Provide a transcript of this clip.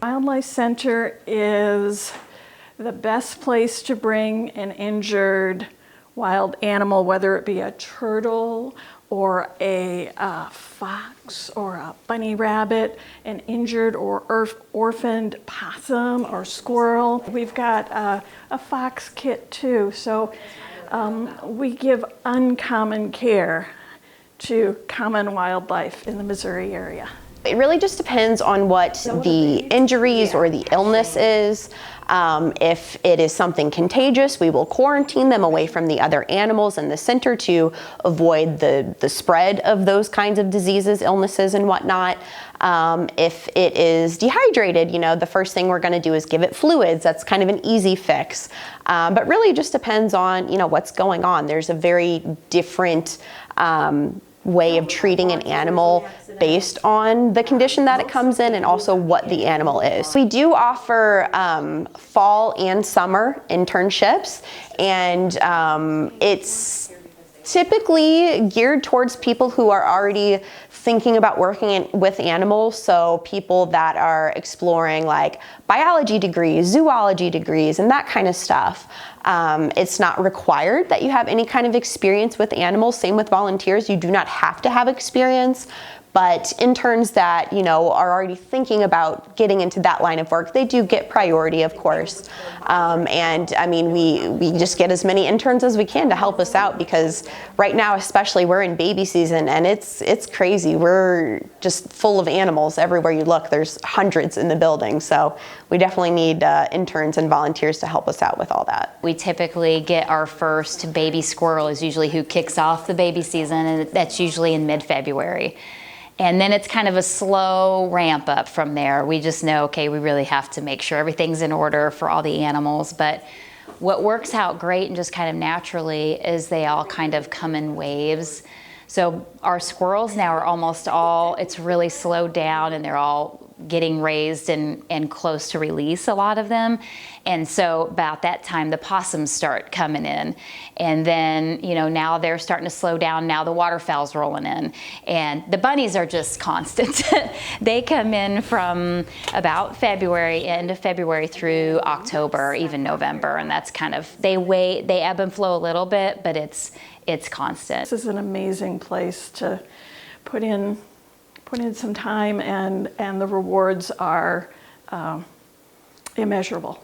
Wildlife Center is the best place to bring an injured wild animal, whether it be a turtle or a fox or a bunny rabbit, an injured or orphaned possum or squirrel. We've got a fox kit too, so we give uncommon care to common wildlife in the Missouri area. It really just depends on what the injuries or the illness is. If it is something contagious, we will quarantine them away from the other animals in the center to avoid the spread of those kinds of diseases, illnesses, and whatnot. If it is dehydrated, the first thing we're going to do is give it fluids. That's kind of an easy fix. But really it just depends on, what's going on. There's a very different way of treating an animal based on the condition that it comes in and also what the animal is. We do offer fall and summer internships, and it's typically geared towards people who are already thinking about working with animals, so people that are exploring like biology degrees, zoology degrees, and that kind of stuff. It's not required that you have any kind of experience with animals. Same with volunteers, you do not have to have experience. But interns that, are already thinking about getting into that line of work, they do get priority, of course. And I mean, we just get as many interns as we can to help us out, because right now, especially, we're in baby season and it's crazy. We're just full of animals everywhere you look. There's hundreds in the building. So we definitely need interns and volunteers to help us out with all that. We typically get our first baby squirrel is usually who kicks off the baby season, and that's usually in mid-February. And then it's kind of a slow ramp up from there. We just know, okay, we really have to make sure everything's in order for all the animals. But what works out great and just kind of naturally is they all kind of come in waves. So our squirrels now are almost all, it's really slowed down and they're all getting raised and close to release, a lot of them. And so about that time, the possums start coming in. And then, now they're starting to slow down. Now the waterfowl's rolling in. And the bunnies are just constant. They come in from about February, end of February through October, even November. And that's kind of, they ebb and flow a little bit, but it's constant. This is an amazing place to put in some time, and the rewards are immeasurable.